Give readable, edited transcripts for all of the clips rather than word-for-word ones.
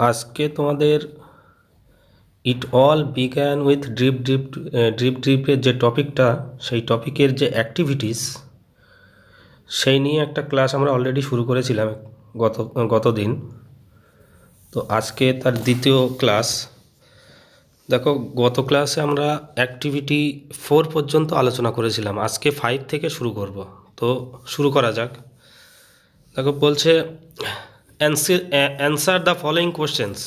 আজকে তোমাদের it all began with ড্রিপের যে টপিকটা, সেই টপিকের যে অ্যাক্টিভিটিস, সেই নিয়ে একটা ক্লাস আমরা অলরেডি শুরু করেছিলাম গত দিন। তো আজকে তার দ্বিতীয় ক্লাস। দেখো, গত ক্লাসে আমরা অ্যাক্টিভিটি 4 পর্যন্ত আলোচনা করেছিলাম, আজকে 5 থেকে শুরু করব। তো শুরু করা যাক। দেখো, বলছে answer the following questions.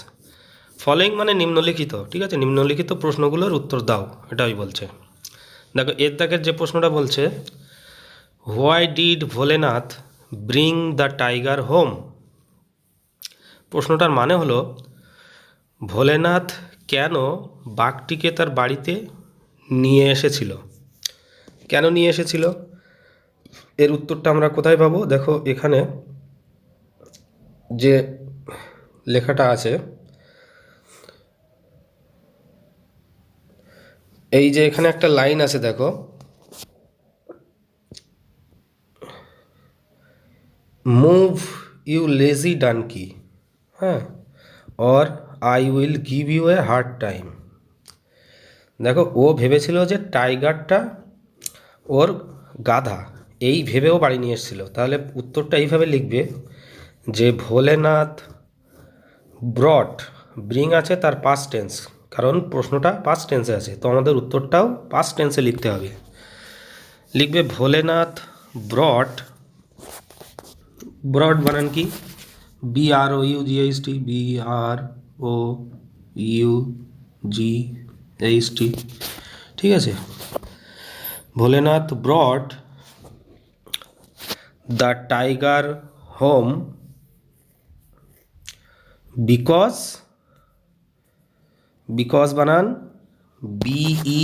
Following মানে নিম্নলিখিত, ঠিক আছে, নিম্নলিখিত প্রশ্নগুলোর উত্তর দাও, এটাই বলছে। দেখো, এর দাগের যে প্রশ্নটা বলছে, why did Bholenath bring the tiger home. প্রশ্নটার মানে হলো, ভোলেনাথ কেন বাঘটিকে তার বাড়িতে নিয়ে এসেছিল, কেন নিয়ে এসেছিল? এর উত্তরটা আমরা কোথায় পাবো? দেখো, এখানে যে লেখাটা আছে, এই যে এখানে একটা লাইন আছে, দেখো, মুভ ইউ লেজি ডানকি, হ্যাঁ, or I will give you a hard time. দেখো, ও ভেবেছিল যে টাইগারটা ওর গাধা, এই ভেবেও বাড়ি নিয়ে এসেছিল। তাহলে উত্তরটা এইভাবে লিখবে যে ভোলেনাথ ব্রট, ব্রিং আছে তার পাস্ট টেন্স, কারণ প্রশ্নটা পাস্ট টেন্সে আছে, তো আমাদের উত্তরটাও পাস্ট টেন্সে লিখতে হবে। লিখবে ভোলেনাথ ব্রট, ব্রড বানান কি? BROUGHT, BROUGHT, ঠিক আছে। Bholenath brought the tiger home because, because বানান BECAUSE,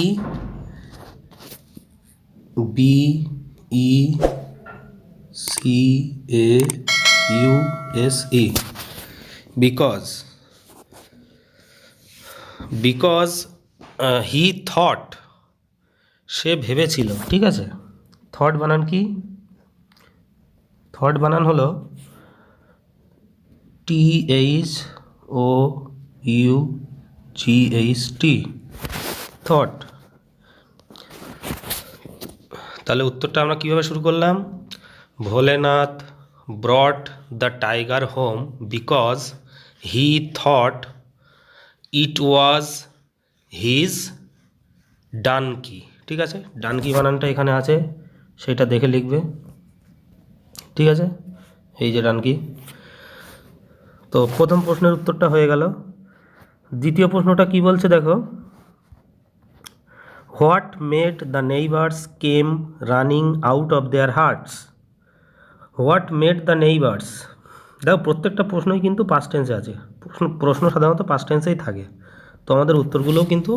বিকজ হি থট, সে ভেবেছিল, ঠিক আছে। থট বানান কি? থট বানান হলো THOUGHT, থট। তাহলে উত্তরটা আমরা কীভাবে শুরু করলাম? Bholenath ব্রট the tiger home because he thought it was his donkey, ঠিক আছে। ডানকি বানানটা এখানে আছে, সেটা দেখে লিখবে, ঠিক আছে। এই যে ডানকি। তো প্রথম প্রশ্নের উত্তরটা হয়ে গেল। দ্বিতীয় প্রশ্নটা কি বলছে দেখো, what made the neighbours came running out of their hearts. What made the neighbours, দেখো প্রত্যেকটা প্রশ্নই কিন্তু পাস্ট টেন্সে আছে, প্রশ্ন সাধারণত পাস্ট টেন্সেই থাকে, তো আমাদের উত্তরগুলোও কিন্তু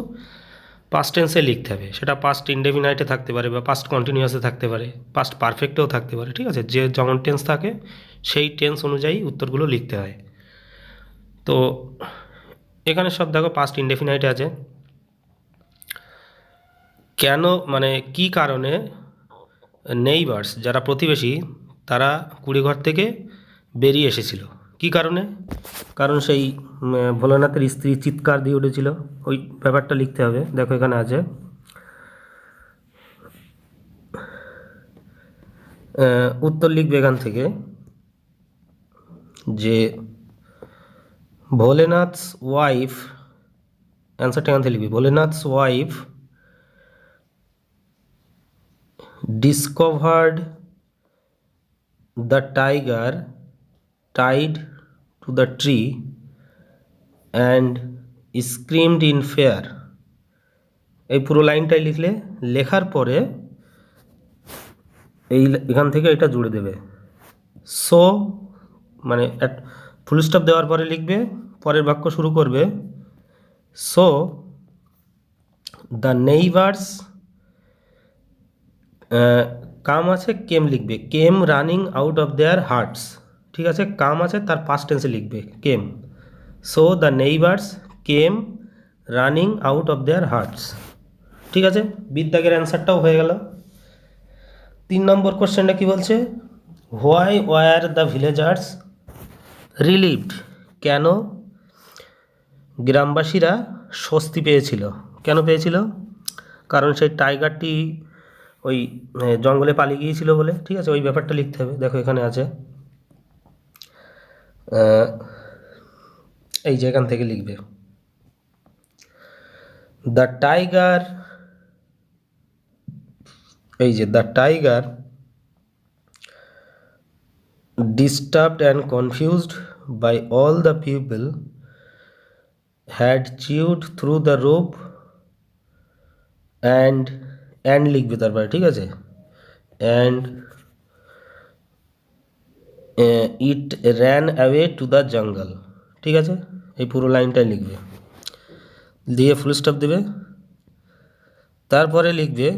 পাস্ট টেন্সে লিখতে হবে। সেটা পাস্ট ইনডেফিনাইটে থাকতে পারে, বা পাস্ট কন্টিনিউয়াসে থাকতে পারে, পাস্ট পারফেক্টেও থাকতে পারে, ঠিক আছে। যে যেমন টেন্স থাকে সেই টেন্স অনুযায়ী উত্তরগুলো লিখতে হয়। তো এখানে সব দেখো পাস্ট ইনডেফিনাইটে আছে। কেন মানে কি কারণে নেইবার্স, যারা প্রতিবেশী, তারা কুড়িঘর থেকে বেরিয়ে এসেছিল, কি কারণে? কারণ সেই ভোলানাথের স্ত্রী চিৎকার দিয়ে উঠেছিল, ওই ব্যাপারটা লিখতে হবে। দেখো এখানে আছে, উত্তর লিখবে এখান থেকে যে ভোলেনাথস ওয়াইফ, অ্যান্সারটা এখান থেকে লিখবি, Bholenath's wife discovered the tiger tied to the tree and screamed in fear। এই পুরো লাইনটাই লিখলে, লেখার পরে এখান থেকে এটা জুড়ে দেবে। সো মানে ফুল স্টপ দেওয়ার পরে লিখবে, পরের বাক্য শুরু করবে, সো দ্য নেইবার্স, কাম আছে, কেম লিখবে, came running out of their hearts, ঠিক আছে। কাম আছে, তার পাস্ট টেন্সে লিখবে came. So the neighbours came running out of their hearts, ঠিক আছে। বিদ্যাগের অ্যান্সারটাও হয়ে গেল। 3 নম্বর কোশ্চেনটা কি বলছে, why were the villagers relieved, কেন গ্রামবাসীরা স্বস্তি পেয়েছিল। কেন পেয়েছিল? কারণ সেই টাইগারটি ওই জঙ্গলে পালিয়ে গিয়েছিল বলে। ঠিক আছে, ওই ব্যাপারটা লিখতে হবে। দেখো এখানে আছে, এই যে এখান থেকে লিখবে, দ্য টাইগার, এই যে the tiger disturbed and confused by all the people had chewed through the rope and লিখবে তারপরে, ঠিক আছে, and it ran away to the jungle। ঠিক আছে, এই পুরো লাইনটাই লিখবে, দিয়ে ফুল স্টপ দেবে, তারপরে লিখবে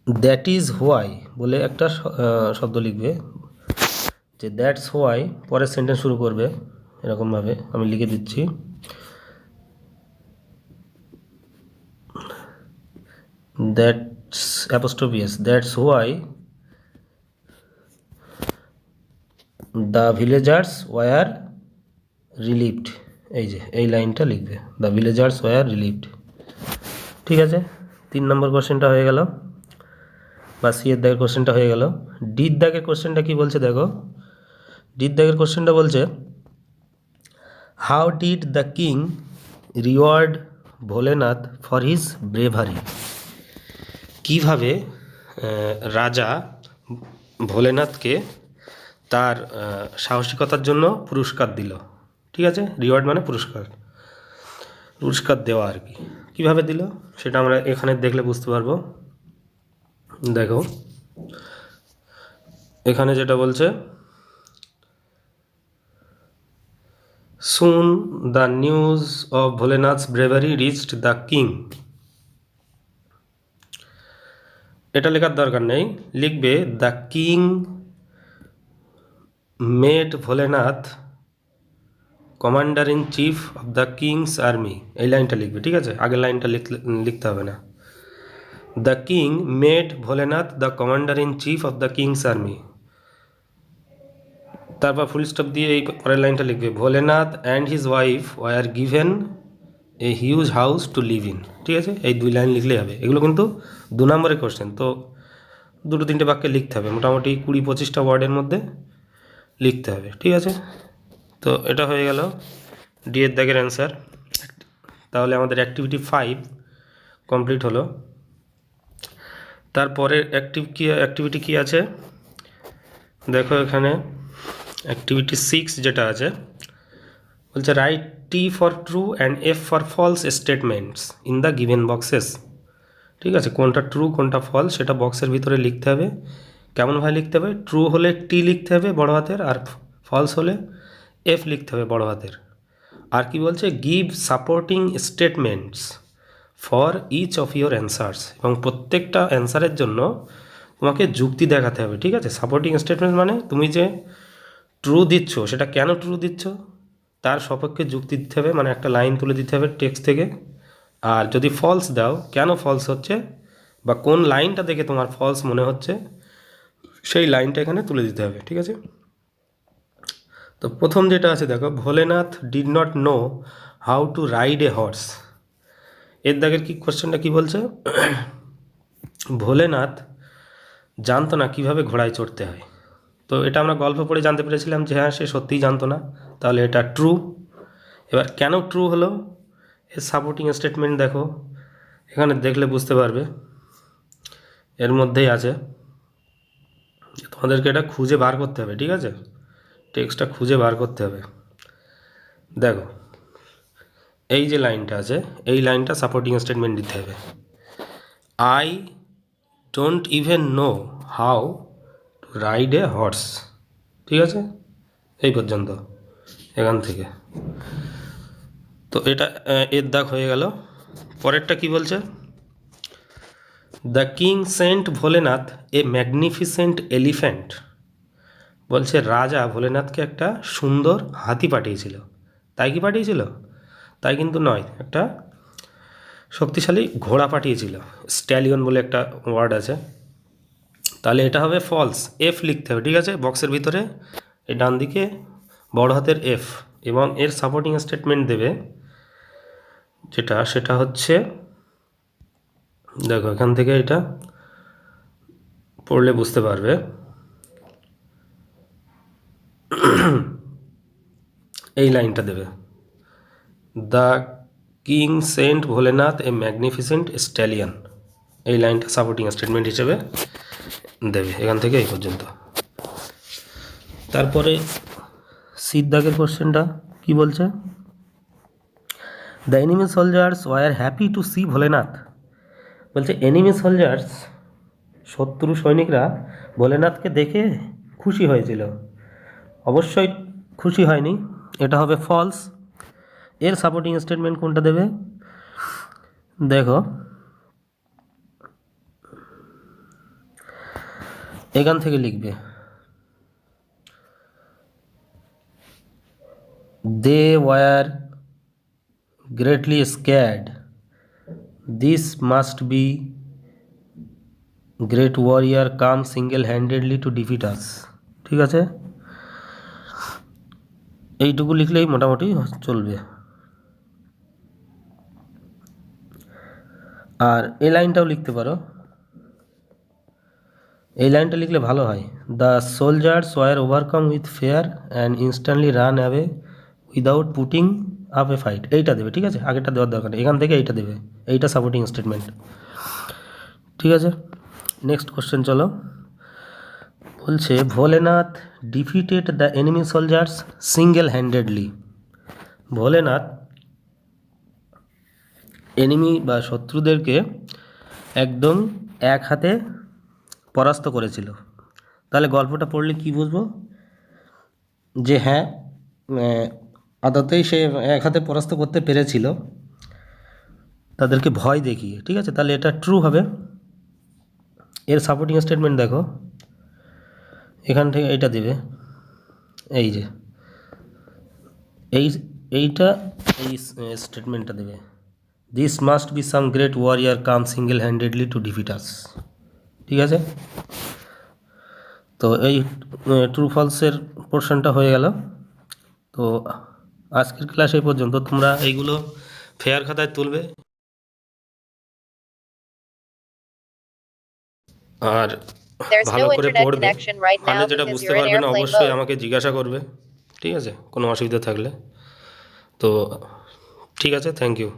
দ্যাট ইজ হোয়াই বলে একটা শব্দ লিখবে, যে দ্যাটস হোয়াই, পরের সেন্টেন্স শুরু করবে এরকমভাবে, আমি লিখে দিচ্ছি, that's apostrophe S, that's why the villagers war relieved. এই যে এই লাইনটা লিখবে, দ্য ভিলেজার্স ওয়ার রিলিভড। ঠিক আছে, 3 নম্বর কোশ্চেনটা হয়ে গেল, বা সি এর দাগের কোশ্চেনটা হয়ে গেল। ডির দাগের কোশ্চেনটা কি বলছে দেখো, ডির দাগের কোশ্চেনটা বলছে, how did the king reward Bholenath for his bravery. কীভাবে রাজা ভোলেনাথকে তার সাহসিকতার জন্য পুরস্কার দিল। ঠিক আছে, রিওয়ার্ড মানে পুরস্কার, পুরস্কার দেওয়া আর কি। কীভাবে দিল সেটা আমরা এখানে দেখলে বুঝতে পারবো। দেখো এখানে যেটা বলছে, soon the news of Bholenath's bravery reached the king. এটা লেখার দরকার নেই, লিখবে the king made Bholenath commander in chief of the king's army. এই লাইনটা লিখবে, ঠিক আছে, আগের লাইনটা লিখতে হবে না। The king made Bholenath the commander in chief of the king's army, তারপর ফুল স্টপ দিয়ে এই পরের লাইনটা লিখবে, Bholenath and his wife were given a huge house to live in. ঠিক আছে, এই 2 লাইন লিখলেই হবে। এগুলো কিন্তু 2 নম্বরের কোশ্চেন, তো 2-3টে বাক্যে লিখতে হবে, মোটামুটি 20-25টা ওয়ার্ডের মধ্যে লিখতে হবে। ঠিক আছে, তো এটা হয়ে গেল ডি এর দাগের অ্যান্সার। তাহলে আমাদের অ্যাক্টিভিটি 5 কমপ্লিট হলো। তারপরে অ্যাক্টিভিটি কি আছে দেখো, এখানে অ্যাক্টিভিটি 6 যেটা আছে বলছে, write T for true and F for false statements in the given boxes. ঠিক আছে, কোনটা ট্রু কোনটা ফলস সেটা বক্সের ভিতরে লিখতে হবে। কেমনভাবে লিখতে হবে? ট্রু হলে টি লিখতে হবে বড় হাতের, আর ফলস হলে এফ লিখতে হবে বড় হাতের। আর কি বলছে, give supporting statements for each of your answers, এবং প্রত্যেকটা অ্যান্সারের জন্য তোমাকে যুক্তি দেখাতে হবে। ঠিক আছে, সাপোর্টিং স্টেটমেন্ট মানে তুমি যে ট্রু দিচ্ছ সেটা কেন ট্রু দিচ্ছ তার সপক্ষে যুক্তি দিতে হবে, মানে একটা লাইন তুলে দিতে হবে টেক্সট থেকে। আর যদি ফলস দাও, কেন ফলস হচ্ছে বা কোন লাইনটা দেখে তোমার ফলস মনে হচ্ছে সেই লাইনটা এখানে তুলে দিতে হবে। ঠিক আছে, তো প্রথম যেটা আছে দেখো, Bholenath did not know how to ride A horse. এর দাগের কি কোশ্চেনটা কি বলছে, ভোলেনাথ জানতো না কিভাবে ঘোড়ায় চড়তে হয়। তো এটা আমরা গল্প পড়ে জানতে পেরেছিলাম যে হ্যাঁ সে সত্যিই জানতো না, তাহলে এটা ট্রু। এবার কেন ট্রু হলো, এর সাপোর্টিং স্টেটমেন্ট দেখো, এখানে দেখলে বুঝতে পারবে, এর মধ্যেই আছে। তোমাদেরকে এটা খুঁজে বার করতে হবে। ঠিক আছে, টেক্সটটা খুঁজে বার করতে হবে। দেখো এই যে লাইনটা আছে, এই লাইনটা সাপোর্টিং স্টেটমেন্ট দিতে হবে। I don't even know how to ride A horse. ঠিক আছে, এই পর্যন্ত এখান থেকে। তো এটা এর দাগ হয়ে গেল। পরেরটা কি বলছে, the king sent Bholenath A magnificent elephant. বলছে রাজা ভোলেনাথকে একটা সুন্দর হাতি পাঠিয়েছিল। তাই কি পাঠিয়েছিল? তাই কিন্তু নয়, একটা শক্তিশালী ঘোড়া পাঠিয়েছিল, স্ট্যালিয়ন বলে একটা ওয়ার্ড আছে। তাহলে এটা হবে ফলস, এফ লিখতে হবে। ঠিক আছে, বক্সের ভিতরে এই ডান দিকে বড় হাতের এফ, এবং এর সাপোর্টিং স্টেটমেন্ট দেবে সেটা হচ্ছে, দেখো এখান থেকে এটা পড়লে বুঝতে পারবে। এই লাইনটা দেবে, the king sent Bholenath A magnificent stallion. এই লাইনটা সাপোর্টিং স্টেটমেন্ট হিসেবে দেবে এখান থেকে এই পর্যন্ত। তারপরে সিদ্ধাকের কোশ্চেনটা কি বলছে, the enemy soldiers were happy to see Bholenath. বলছে এনিমি সোলজার্স, শত্রু সৈনিকরা ভোলেনাথকে দেখে খুশি হয়েছিল। অবশ্যই খুশি হয়নি, এটা হবে ফলস। এর সাপোর্টিং স্টেটমেন্ট কোনটা দেবে, দেখো এখান থেকে লিখবে, they were greatly scared, this must be great warrior come single handedly to defeat us. ঠিক আছে, এইটুকু লিখলেই মোটামুটি চলবে। আর এই লাইনটাও লিখতে পারো, এই লাইনটা লিখলে ভালো হয়, the soldiers were overcome with fear and instantly run away without putting up a fight. এইটা দেবে, ঠিক আছে, আগেরটা দেওয়ার দরকার নেই, এখান থেকে এইটা দেবে, এইটা সাপোর্টিং স্টেটমেন্ট। ঠিক আছে, নেক্সট কোশ্চেন চলো। বলছে Bholenath defeated the enemy soldiers single handedly. Bholenath enemy বা শত্রুদেরকে একদম এক হাতে পরাস্ত করেছিল। তাহলে গল্পটা পড়লে কি বুঝবো, যে হ্যাঁ আদতেই সে এক হাতে পরাস্ত করতে পেরেছিল তাদেরকে ভয় দেখিয়ে। ঠিক আছে, তাহলে এটা ট্রু হবে। এর সাপোর্টিং স্টেটমেন্ট দেখো, এখান থেকে এইটা দেবে, এই যে এইটা এই স্টেটমেন্টটা দেবে, this must be some great warrior come single handedly to defeat us. ঠিক আছে, তো এই ট্রু ফলসের পোর্শনটা হয়ে গেল। তো আজকের ক্লাস এই পর্যন্ত। তোমরা এইগুলো ফেয়ার খাতায় তুলবে আর ভালো করে পড়বে। মানে যেটা বুঝতে পারবে না অবশ্যই আমাকে জিজ্ঞাসা করবে, ঠিক আছে, কোনো অসুবিধা থাকলে। তো ঠিক আছে, থ্যাংক ইউ।